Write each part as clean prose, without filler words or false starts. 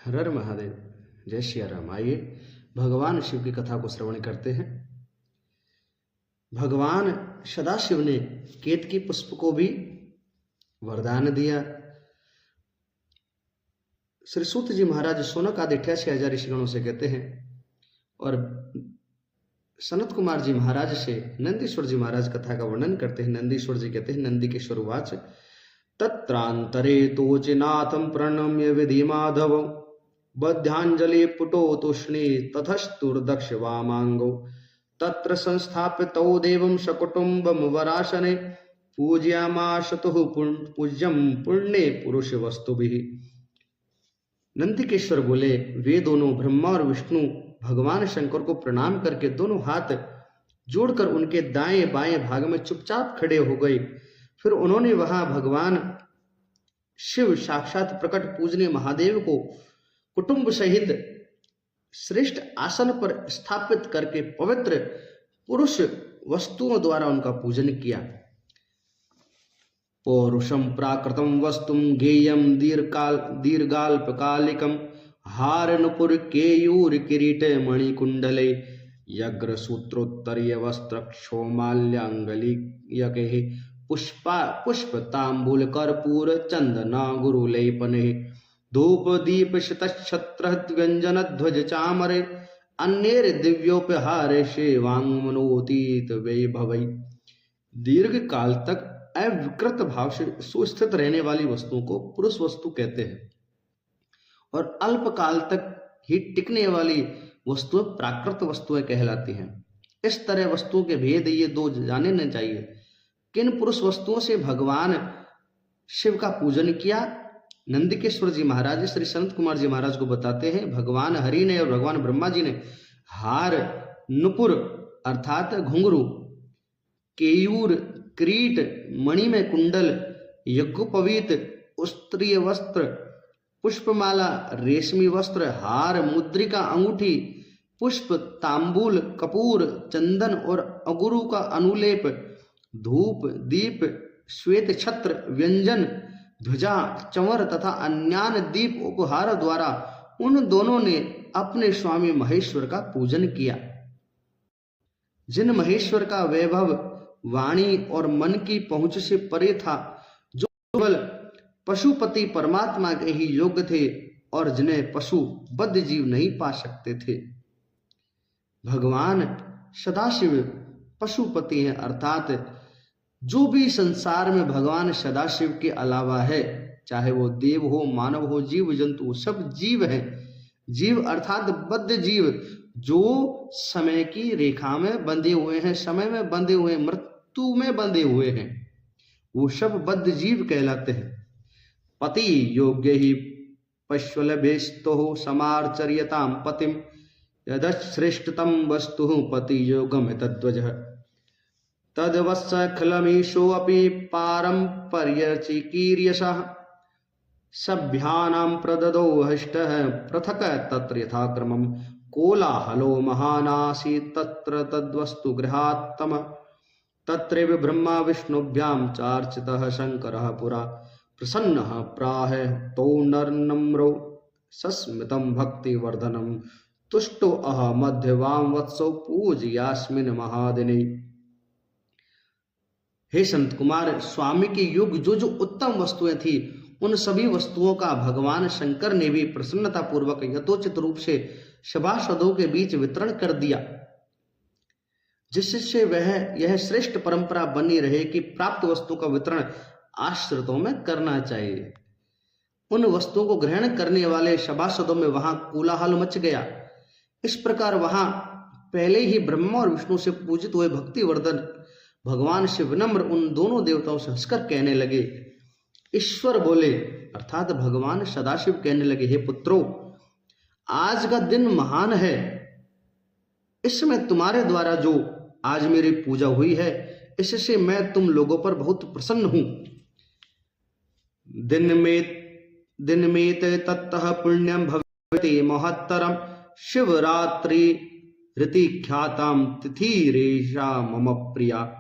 हर हर महादेव, जय श्री राम। आइए भगवान शिव की कथा को श्रवण करते हैं। भगवान सदाशिव ने केतकी पुष्प को भी वरदान दिया। श्री सूत जी महाराज सोनक आदि 88,000 ऋषिगणों से कहते हैं और सनत कुमार जी महाराज से नंदीश्वर जी महाराज कथा का वर्णन करते हैं। नंदीश्वर जी कहते हैं, नंदिकेश्वर उवाच तत्रांतरे तोचिनाथं प्रणम्य विधि माधव बद्ध्यांजलि पुटो तुष्णी ततस्तुर्दक्ष वामांगो तत्र संस्थापितौ देवं सकुटुम्बं वरासने पूज्यामाशतुः पूज्यं पुण्ये पुरुष वस्तुभिः। नंदिकेश्वर बोले, वे दोनों ब्रह्मा और विष्णु भगवान शंकर को प्रणाम करके दोनों हाथ जोड़कर उनके दाएं बाएं भाग में चुपचाप खड़े हो गए। फिर उन्होंने वहां भगवान शिव साक्षात प्रकट पूजनीय महादेव को कुटुंब सहित श्रेष्ठ आसन पर स्थापित करके पवित्र पुरुष वस्तुओं द्वारा उनका पूजन किया। पौरुषम प्राकृतम वस्तुम गेयम दीर्घाल्पकालिकम हार नुपुर केयूर किरीट मणिकुंडले यग्र सूत्रोत्तरीय वस्त्र क्षोमाल्याङ्गली यके पुष्प तांबूल कर्पूर चंदना गुरुलेपने धूप दीप शतक्षत्र व्यंजन ध्वज चामरे अन्येर दिव्योपहारे शेवांगमनोतीत वैभवै। दीर्घ काल तक अविकृत भाव से सुस्थित रहने वाली वस्तुओं को पुरुष वस्तु कहते हैं और अल्प काल तक ही टिकने वाली वस्तुएं प्राकृत वस्तुएं कहलाती हैं। इस तरह वस्तुओं के भेद ये दो जाने न चाहिए। किन पुरुष वस्तुओं से भगवान शिव का पूजन किया? नंदिकेश्वर जी महाराज श्री संत कुमार जी महाराज को बताते हैं, भगवान हरि ने और भगवान ब्रह्मा जी ने हार, नुपुर अर्थात घुंघरू, केयूर क्रीट, मणि में कुंडल, यज्ञोपवीत उत्तरीय वस्त्र, पुष्पमाला रेशमी वस्त्र, हार, मुद्रिका अंगूठी, पुष्प, तांबूल, कपूर, चंदन और अगुरु का अनुलेप, धूप, दीप, श्वेत छत्र, व्यंजन, ध्वजा, चंवर तथा अन्यान दीप उपहार द्वारा उन दोनों ने अपने स्वामी महेश्वर का पूजन किया। जिन महेश्वर का वैभव वाणी और मन की पहुंच से परे था, जो केवल पशुपति परमात्मा के ही योग्य थे और जिन्हें पशु बद्ध जीव नहीं पा सकते थे। भगवान सदाशिव पशुपति हैं, अर्थात जो भी संसार में भगवान सदाशिव के अलावा है, चाहे वो देव हो, मानव हो, जीव जंतु, सब जीव हैं। जीव अर्थात बद्ध जीव जो समय की रेखा में बंधे हुए हैं, समय में बंधे हुए हैं, मृत्यु में बंधे हुए हैं, वो सब बद्ध जीव कहलाते हैं। पति योग्य ही पश्वलभेस्तो समार्चर्यताम पतिम यदश्रेष्ठतम वस्तु पति योगम तद्वजः तद्वत्सखलमीशोऽपि पारम्पर्यचिकीर्यशः सभ्यानां प्रददौ हष्टः पृथक् तत्र यथाक्रमम् कोलाहलो महानासी तत्र तद्वस्तु गृहात्तम तत्रैव ब्रह्मा विष्णुभ्यां चार्चितः शंकरः पुरा प्रसन्नः प्राह तौ नर्नम्रो सस्मितं भक्तिवर्धनं तुष्टो अह मध्यवां वत्सो पूजयास्मिन् महादिने। हे संत कुमार, स्वामी के युग जो जो उत्तम वस्तुएं थी, उन सभी वस्तुओं का भगवान शंकर ने भी प्रसन्नता पूर्वक यथोचित रूप से सभासदों के बीच वितरण कर दिया, जिससे वह यह श्रेष्ठ परंपरा बनी रहे कि प्राप्त वस्तु का वितरण आश्रितों में करना चाहिए। उन वस्तुओं को ग्रहण करने वाले सभासदों में वहां कोलाहल मच गया। इस प्रकार वहां पहले ही ब्रह्मा और विष्णु से पूजित हुए भक्तिवर्धन भगवान शिव विनम्र उन दोनों देवताओं से हंसकर कहने लगे। ईश्वर बोले अर्थात भगवान सदाशिव कहने लगे, हे पुत्रों, आज का दिन महान है। इसमें तुम्हारे द्वारा जो आज मेरी पूजा हुई है, इससे मैं तुम लोगों पर बहुत प्रसन्न हूं। दिन में तत्तः पुण्यम भवति महत्तरम शिवरात्रि ऋति ख्याताम तिथिरेषा मम प्रिया।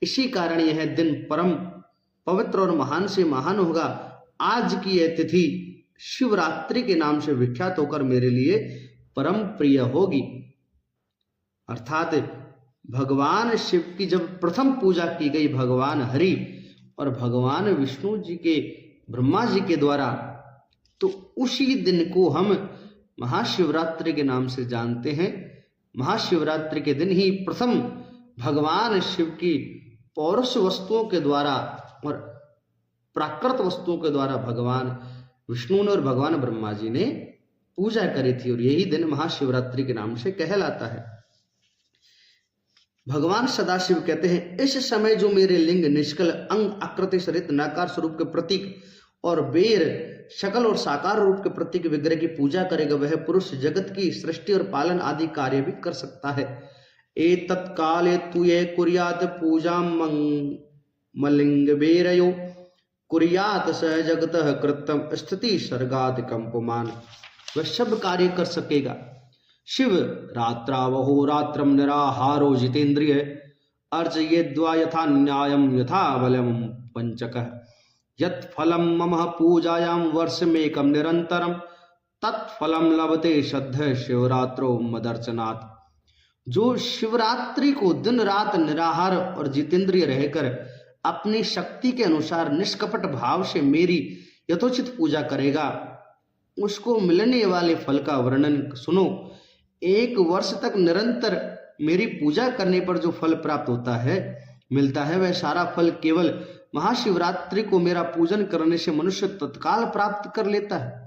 इसी कारण यह दिन परम पवित्र और महान से महान होगा। आज की यह तिथि शिवरात्रि के नाम से विख्यात होकर मेरे लिए परम प्रिय होगी। अर्थात भगवान शिव की जब प्रथम पूजा की गई भगवान हरि और भगवान विष्णु जी के ब्रह्मा जी के द्वारा, तो उसी दिन को हम महाशिवरात्रि के नाम से जानते हैं। महाशिवरात्रि के दिन ही प्रथम भगवान शिव की पौरुष वस्तुओं के द्वारा और प्राकृत वस्तुओं के द्वारा भगवान विष्णु ने और भगवान ब्रह्मा जी ने पूजा करी थी, और यही दिन महाशिवरात्रि के नाम से कहलाता है। भगवान सदाशिव कहते हैं, इस समय जो मेरे लिंग, निष्कल, अंग, आकृति सहित नकार स्वरूप के प्रतीक और बेर शकल और साकार रूप के प्रतीक विग्रह की पूजा करेगा, वह पुरुष जगत की सृष्टि और पालन आदि कार्य भी कर सकता है। एतत्काले तुये कुर्यात पूजा मलिंग बेरयो कुर्यात स जगतः कृतम स्थिति सर्गादिकं पुमान। वह सब कार्य कर सकेगा। शिव रात्रावहो रात्रम निराहारो जितेन्द्रिय अर्चयेद्वा यथा न्यायम यथा बलम पंचकः यत्फलं मम पूजायां वर्षमेकं निरंतरम तत्फलं लभते श्रद्ध शिवरात्रो मदर्चनात्। जो शिवरात्रि को दिन रात निराहार और जितेंद्रिय रहकर अपनी शक्ति के अनुसार निष्कपट भाव से मेरी यथोचित पूजा करेगा, उसको मिलने वाले फल का वर्णन सुनो। 1 वर्ष तक निरंतर मेरी पूजा करने पर जो फल प्राप्त होता है, मिलता है, वह सारा फल केवल महाशिवरात्रि को मेरा पूजन करने से मनुष्य तत्काल प्राप्त कर लेता है।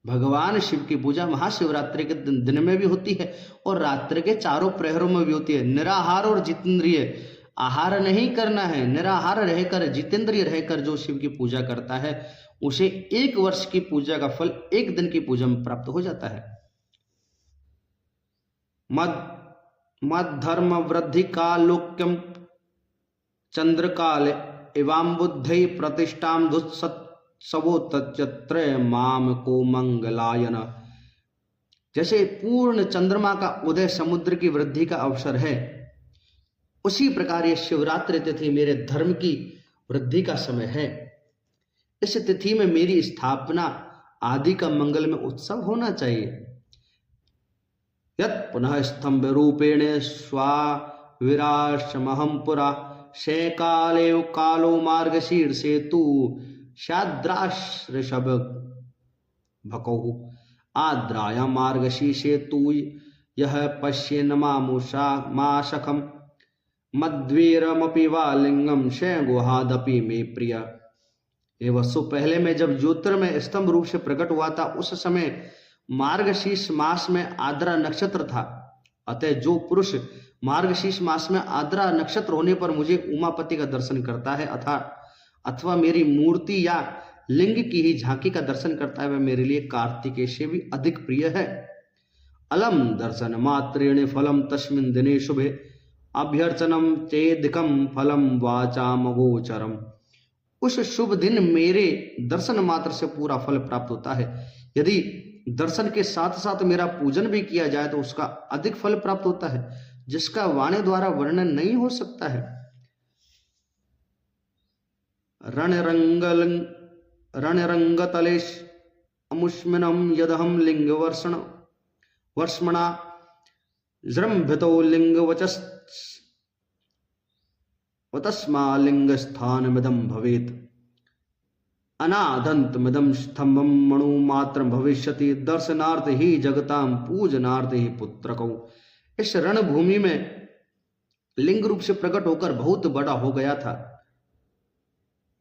भगवान शिव की पूजा महाशिवरात्रि के दिन में भी होती है और रात्रि के चारों प्रहरों में भी होती है। निराहार और जितेंद्रिय, आहार नहीं करना है, निराहार रहकर जितेंद्रिय रहकर जो शिव की पूजा करता है, उसे 1 वर्ष की पूजा का फल 1 दिन की पूजा में प्राप्त हो जाता है। मद धर्म वृद्धि कालोक्यम चंद्रकाल एवं बुद्धि प्रतिष्ठाम दुत्सवो तच्चत्र माम को मंगलायन। जैसे पूर्ण चंद्रमा का उदय समुद्र की वृद्धि का अवसर है, उसी प्रकार यह शिवरात्रि तिथि मेरे धर्म की वृद्धि का समय है। इस तिथि में मेरी स्थापना आदि का मंगल में उत्सव होना चाहिए। यत् पुनः स्तंभ रूपेण स्वाविराशमहं पुरा शैकाले कालो मार्गशीर्षे तु शाद्राश्रषभ भकौ आद्राया मार्गशीर्षे तु यह पश्येन मामुषा माशखम मद्वीरमपि वा लिंगम शैगुहादपि मे प्रिय। ये वस्तु पहले में जब ज्योतिर्मय स्तंभ रूप से प्रकट हुआ था, उस समय मार्गशीर्ष मास में आद्रा नक्षत्र था। अतः जो पुरुष मार्गशीर्ष मास में आद्रा नक्षत्र होने पर मुझे उमापति का दर्शन करता है अथवा मेरी मूर्ति या लिंग की ही झांकी का दर्शन करता है, वह मेरे लिए कार्तिकेय से भी अधिक प्रिय है। अलम दर्शन मात्रेण फलम तस्मिन् दिने शुभे अभ्यर्चनम चेदिकम फलम वाचाम गोचरम। उस शुभ दिन मेरे दर्शन मात्र से पूरा फल प्राप्त होता है। यदि दर्शन के साथ साथ मेरा पूजन भी किया जाए तो उसका अधिक फल प्राप्त होता है, जिसका वाणी द्वारा वर्णन नहीं हो सकता है। रणरंगतलेश अमुष्मिनम यदहम लिंग वर्ष्मणा जृंभितो लिंग वतस्मा लिंग स्थान मिदम भवेत अनादंत मिदम स्तंभम मणु मात्र भविष्यति दर्शनार्थ ही जगताम पूजनार्थ ही पुत्रकौ। इस रणभूमि में लिंग रूप से प्रकट होकर बहुत बड़ा हो गया था,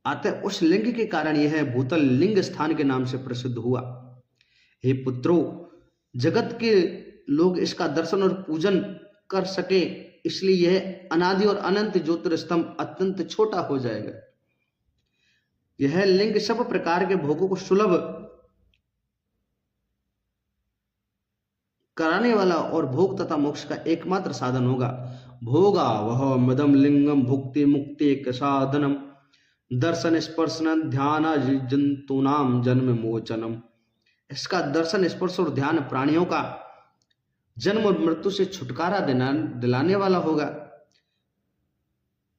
अतः उस लिंग के कारण यह भूतल लिंग स्थान के नाम से प्रसिद्ध हुआ। हे पुत्रों, जगत के लोग इसका दर्शन और पूजन कर सके, इसलिए यह अनादि और अनंत ज्योतिर्स्तंभ अत्यंत छोटा हो जाएगा। यह लिंग सब प्रकार के भोगों को सुलभ कराने वाला और भोग तथा मोक्ष का एकमात्र साधन होगा। भोगा वह मदम लिंगम भुक्ति मुक्ति एक साधनम दर्शन स्पर्शन ध्यान जंतुनाम जन्म मोचनम। इसका दर्शन स्पर्श और ध्यान प्राणियों का जन्म और मृत्यु से छुटकारा दिलाने वाला होगा।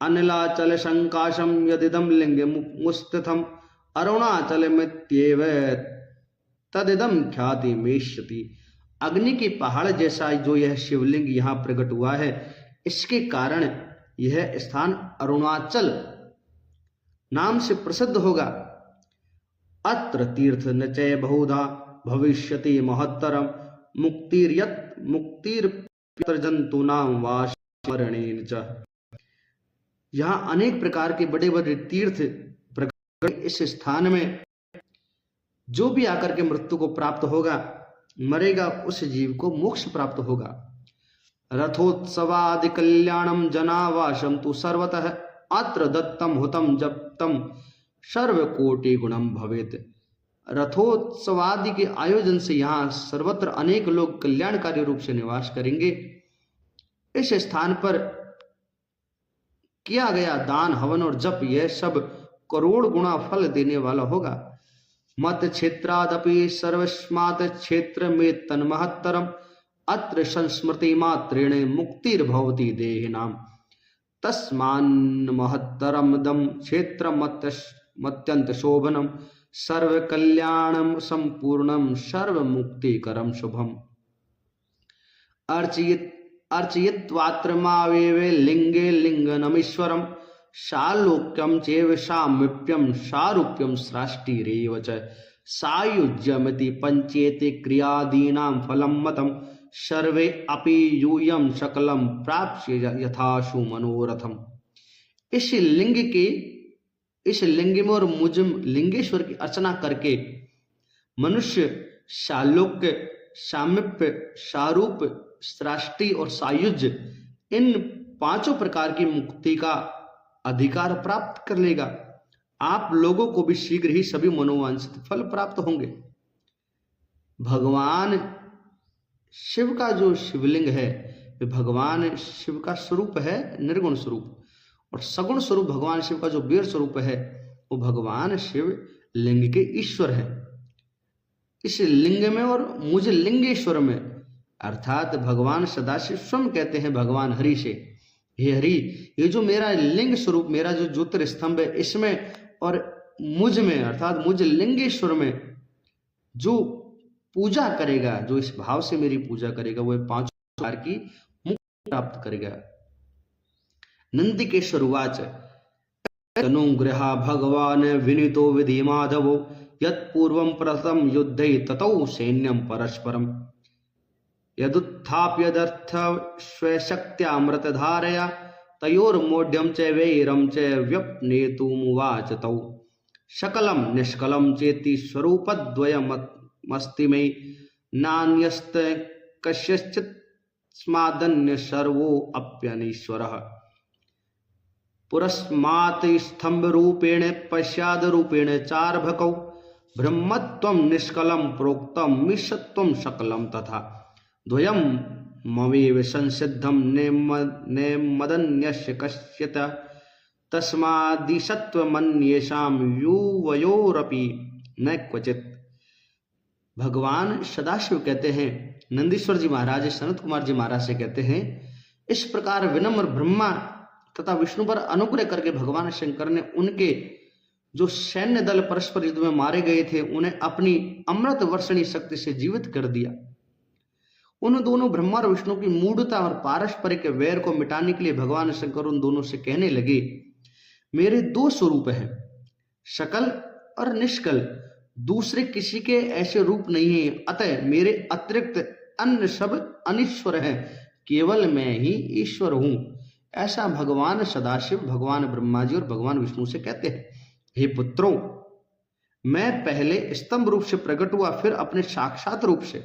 अनिलाचल संकाशम यदिदम लिंग मुस्तिथम अरुणाचल मित्येव तदिदम ख्याति मेष्यति। अग्नि के पहाड़ जैसा जो यह शिवलिंग यहाँ प्रकट हुआ है, इसके कारण यह स्थान अरुणाचल नाम से प्रसिद्ध होगा। अत्र तीर्थ न चय बहुधा भविष्यति महत्तरम मुक्तिर्यत मुक्तिर्पितर जंतूनाम वासरणेन च। यहाँ अनेक प्रकार के बड़े बड़े तीर्थ प्रकट, इस स्थान में जो भी आकर के मृत्यु को प्राप्त होगा, मरेगा, उस जीव को मोक्ष प्राप्त होगा। रथोत्सवादि कल्याणम जनावासम तु सर्वतः अत्र दत्तम हुतम जप्तम सर्वकोटि गुणम भवेत। रथोत्सवादि के आयोजन से यहाँ सर्वत्र अनेक लोग कल्याणकारी रूप से निवास करेंगे। इस स्थान पर किया गया दान, हवन और जप, यह सब करोड़ गुणा फल देने वाला होगा। मत क्षेत्रादपि सर्वस्मात् क्षेत्र में तन्महत्तरम अत्र संस्मृति मात्रेण मुक्तिर्भवति देहिनाम तस्मान् महत्तरम दम क्षेत्र मत्यंत शोभनम सर्व कल्याणम संपूर्णम सर्व मुक्तिकरम शुभम। अर्चयित्वात्र मावेवे लिंगे लिंगनमीश्वरम शालोक्यम चैव सामीप्यम सारूप्यम सृष्टिरेव च सायुज्यमिति पंचेति क्रियादीनां फलं मतम सर्वे अपि यूयं सकलम प्राप्स्य यथाशु मनोरथम। इस लिंग में और मुझ लिंगेश्वर की अर्चना करके मनुष्य शालोक्य, सामीप्य, सारूप, सृष्टि और सायुज्य, इन पांचों प्रकार की मुक्ति का अधिकार प्राप्त कर लेगा। आप लोगों को भी शीघ्र ही सभी मनोवांछित फल प्राप्त होंगे। भगवान शिव का जो शिवलिंग है, भगवान शिव का स्वरूप है निर्गुण स्वरूप, और सगुण स्वरूप भगवान शिव का जो वीर स्वरूप है, वो भगवान शिव लिंग के ईश्वर है। इस लिंग में और मुझ लिंगेश्वर में, अर्थात भगवान सदाशिव स्वयं कहते हैं भगवान हरि से, हे हरि, ये जो मेरा लिंग स्वरूप, मेरा जो ज्योतिर्स्तंभ है, इसमें और मुझ में अर्थात मुझ लिंगेश्वर में जो पूजा करेगा, जो इस भाव से मेरी पूजा करेगा, वो पांचों प्रकार की मुक्ति प्राप्त करेगा। नंदिकेश्वर उवाच तनुगृहा भगवान विनीतो विधि माधवो यत्पूर्वं प्रथम युद्धे ततौ सैन्यं परस्परम यदुत्थाप्यदर्थ स्वशक्त्यामृतधारया तयोर्मोढ्यं च वैरं च व्यपनेतुमुवाच तौ सकलं निष्कलं चेति स्वरूपद्वयमस्ति मे नान्यस्त कस्यचित् स्मादन्य सर्वोऽप्यनीश्वरः पुरस्मात् स्तंभ रूपेण पश्चाद रूपेण चार्भकौ ब्रह्मत्वं निष्कलं प्रोक्तं मिश्रत्वं सकलं तथा द्वयं ममेव संसिद्धं नेमदन्यस्य कस्यचित् तस्मादिशत्वमन्येषां युवयोरपि न क्वचित्। भगवान सदाशिव कहते हैं, नंदीश्वर जी महाराज सनत कुमार जी महाराज से कहते हैं, इस प्रकार विनम्र ब्रह्मा तथा विष्णु पर अनुग्रह करके भगवान शंकर ने उनके जो सैन्य दल परस्पर युद्ध में मारे गए थे, उन्हें अपनी अमृत वर्षणी शक्ति से जीवित कर दिया। उन दोनों ब्रह्मा और विष्णु की मूढ़ता और पारस्परिक वैर को मिटाने के लिए भगवान शंकर उन दोनों से कहने लगे, मेरे दो स्वरूप हैं, सकल और निष्कल, दूसरे किसी के ऐसे रूप नहीं है, अतः मेरे अतिरिक्त अन्य सब अनीश्वर हैं, केवल मैं ही ईश्वर हूं। ऐसा भगवान सदाशिव, भगवान ब्रह्मा जी और भगवान विष्णु से कहते हैं। हे पुत्रों, मैं पहले स्तंभ रूप से प्रकट हुआ, फिर अपने साक्षात रूप से।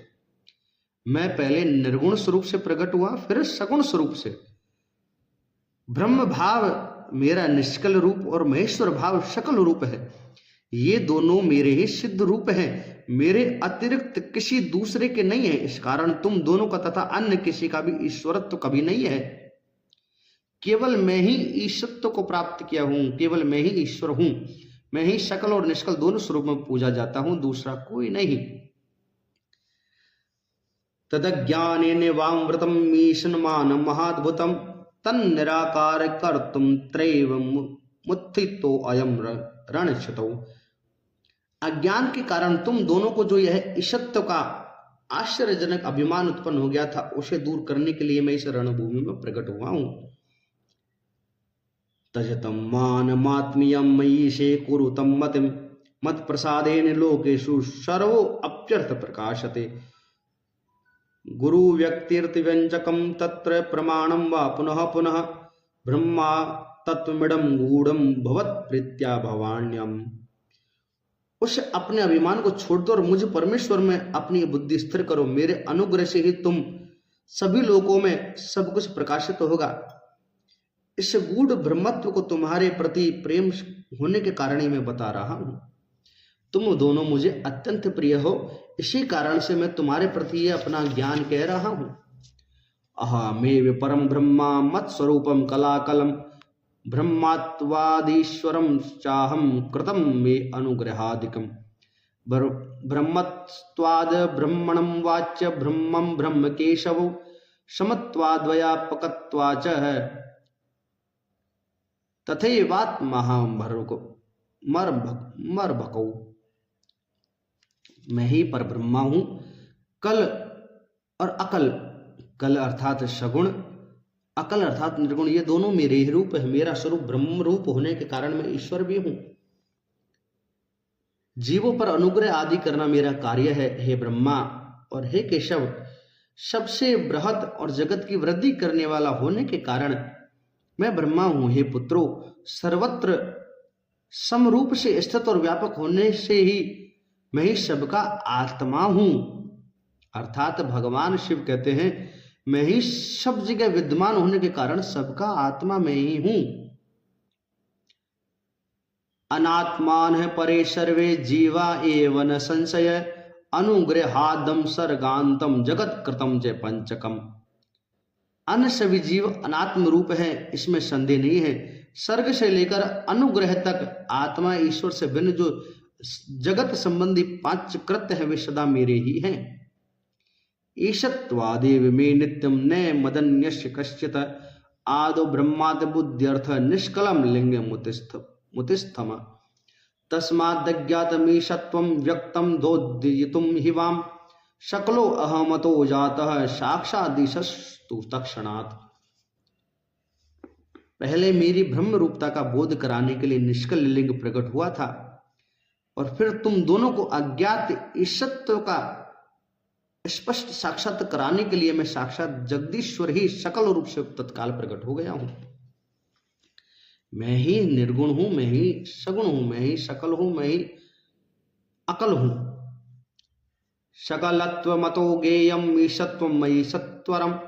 मैं पहले निर्गुण स्वरूप से प्रकट हुआ, फिर सगुण स्वरूप से। ब्रह्म भाव मेरा निष्कल रूप और महेश्वर भाव सकल रूप है। ये दोनों मेरे ही सिद्ध रूप हैं, मेरे अतिरिक्त किसी दूसरे के नहीं है। इस कारण तुम दोनों का तथा अन्य किसी का भी ईश्वरत्व कभी नहीं है। केवल मैं ही ईश्वरत्व को प्राप्त किया हूं, केवल मैं ही ईश्वर हूं। मैं ही सकल और निष्कल दोनों स्वरूप में पूजा जाता हूं, दूसरा कोई नहीं। तदज्ञानेन वामृतम मीशन्मान महाद्भुतम तन्निराकार कर्तुम त्रैव मुत्थितो अयम रणक्षतौ अज्ञान के कारण तुम दोनों को जो यह ईशत्व का आश्चर्यजनक अभिमान उत्पन्न हो गया था, उसे दूर करने के लिए मैं इस रणभूमि में प्रकट हुआ हूं। तजतम मानमात्मीयम मयि से कुरुतम मतिम मत प्रसादेन लोकेषु सर्वो अप्यर्थ प्रकाशते। गुरु व्यक्तिर्थ व्यंजकम तत्र प्रमाणम वा पुनः पुनः ब्रह्मा तत्वमिदं गूढ़म भवत प्रीत्या भवान्यम। उस अपने अभिमान को छोड़ दो और मुझ परमेश्वर में अपनी बुद्धि स्थिर करो। मेरे अनुग्रह से ही तुम सभी लोकों में सब कुछ प्रकाशित होगा। इस गूढ़ ब्रह्मत्व को तुम्हारे प्रति प्रेम होने के कारण ही मैं बता रहा हूं। तुम दोनों मुझे अत्यंत प्रिय हो, इसी कारण से मैं तुम्हारे प्रति अपना ज्ञान कह रहा हूं। अहमेव परम ब्रह्मा मत स्वरूपम कलाकलम ब्रह्मात्वादीश्वरम चाहम कृतम मे अनुग्रहादिकम। ब्रह्मत्वाद ब्रह्मणं वाच्य ब्रह्मं ब्रह्म केशवो समत्वाद्वयापकत्वाच तथैवात्महंभर्गो मर्भको। मैं ही पर ब्रह्मा हूं। कल और अकल, कल अर्थात सगुण, अकल अर्थात निर्गुण, ये दोनों मेरे ही रूप है। मेरा स्वरूप ब्रह्म रूप होने के कारण मैं ईश्वर भी हूं। जीवों पर अनुग्रह आदि करना मेरा कार्य है। हे ब्रह्मा और हे केशव, सबसे बृहद और जगत की वृद्धि करने वाला होने के कारण मैं ब्रह्मा हूं। हे पुत्रों, सर्वत्र समरूप से स्थित और व्यापक होने से ही मैं ही सबका आत्मा हूं। अर्थात भगवान शिव कहते हैं, मैं ही सब जगह विद्यमान होने के कारण सबका आत्मा मैं ही हूं। अनात्मान है परे सर्वे जीवा एवं संशय अनुग्रहादम सर्गांतम जगत कृतम जय पंचकम। अन्य सभी जीव अनात्म रूप है, इसमें संदेह नहीं है। सर्ग से लेकर अनुग्रह तक आत्मा ईश्वर से भिन्न जो जगत संबंधी पांच कृत्य है वे सदा मेरे ही हैं। ईशत्वादेव में नित्यम न मदन्यस्य कश्चित आदो ब्रह्माद बुद्ध्यर्थ निष्कलम लिंग मुतिस्थम तस्माद्ज्ञातमीशत्वं व्यक्तम दोद्यितुम हि वाम शकलो अहमतो जातः साक्षादिशस्तु तत्क्षणात्। पहले मेरी ब्रह्म रूपता का बोध कराने के लिए निष्कल लिंग प्रकट हुआ था और फिर तुम दोनों को अज्ञात ईशत्व का स्पष्ट साक्षात कराने के लिए मैं साक्षात जगदीश्वर ही सकल रूप से तत्काल प्रकट हो गया हूं। मैं ही निर्गुण हूं, मैं ही सगुण हूं, मैं ही सकल हूं, मैं ही अकल हूं। सकलत्व मतो गेयम ईशत्वम मयि सत्वरम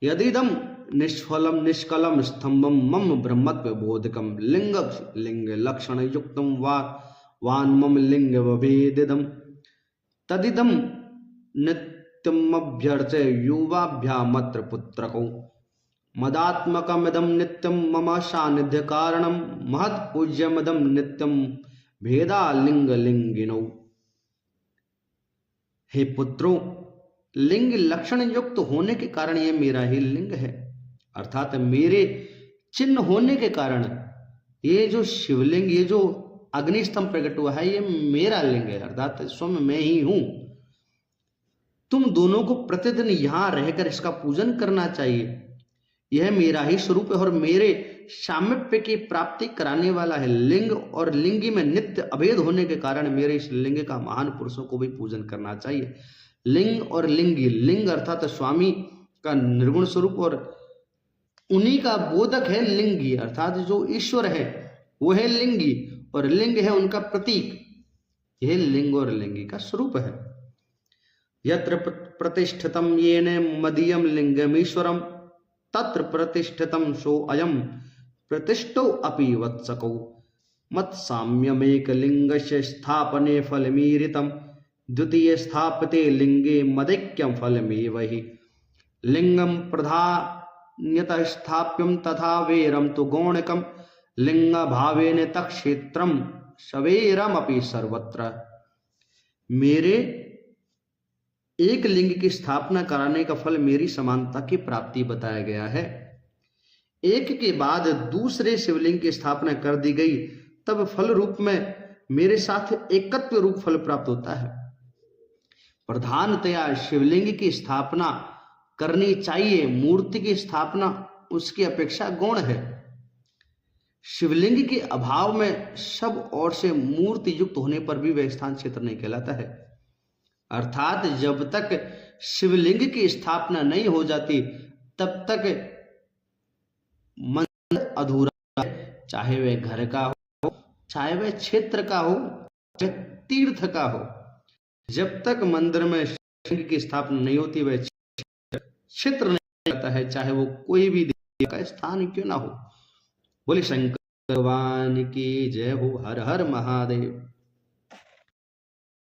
यदिदम निष्फलम निष्कलम स्तंभम मम ब्रह्मत्व बोधकम लिंग लिंग लक्षण युक्तम वान मम लिंग वभेदिदम तदिदम नित्यमभ्यर्च युवाभ्यामत्र पुत्रको मदात्मकमिदं नित्यं मम सान्निध्य कारणं महत् पूज्यमिदं नित्यं भेदालिंग लिंगिनौ। हे पुत्रों, लिंग लक्षण युक्त होने के कारण यह मेरा ही लिंग है। अर्थात मेरे चिन्ह होने के कारण ये जो शिवलिंग, ये जो अग्निस्तंभ प्रकट हुआ है, ये मेरा लिंग है, अर्थात स्वयं मैं ही हूं। तुम दोनों को प्रतिदिन यहां रहकर इसका पूजन करना चाहिए। यह मेरा ही स्वरूप है और मेरे सामीप्य की प्राप्ति कराने वाला है। लिंग और लिंगी में नित्य अभेद होने के कारण मेरे इस लिंग का महान पुरुषों को भी पूजन करना चाहिए। लिंग और लिंगी, लिंग अर्थात स्वामी का निर्गुण स्वरूप और उन्हीं का बोधक है लिंगी, अर्थात जो ईश्वर है वो है लिंगी और लिंग है उनका प्रतीक। यह लिंग और लिंगी का स्वरूप है। यत्र प्रतिष्ठितम येन मदीयम लिंगमीश्वरम तत्र प्रतिष्ठितम सो अयम प्रतिष्ठो अपि वत्सको मत साम्यमेक लिंगस्य स्थापने फलमीरितम द्वितीय स्थापिते लिंगे मदैक्यम फलमेव हि लिंगम प्रधान्यतः स्थाप्यम तथा वेरम तु गौणकम लिंग भावेन तक्षेत्रम सवेरम अपि सर्वत्र। मेरे एक लिंग की स्थापना कराने का फल मेरी समानता की प्राप्ति बताया गया है। एक के बाद दूसरे शिवलिंग की स्थापना कर दी गई, तब फल रूप में मेरे साथ एकत्व रूप फल प्राप्त होता है। प्रधानतया शिवलिंग की स्थापना करनी चाहिए। मूर्ति की स्थापना उसकी अपेक्षा गौण है। शिवलिंग के अभाव में सब ओर से मूर्ति युक्त होने पर भी वह स्थान क्षेत्र नहीं कहलाता है। अर्थात जब तक शिवलिंग की स्थापना नहीं हो जाती तब तक मंदिर अधूरा है, चाहे वह घर का हो, चाहे वह क्षेत्र का हो, चाहे तीर्थ का हो। जब तक मंदिर में शिवलिंग की स्थापना नहीं होती वह क्षेत्र नहीं जाता है, चाहे वो कोई भी देवी का स्थान क्यों ना हो। बोले शंकर भगवान की जय हो। हर हर महादेव।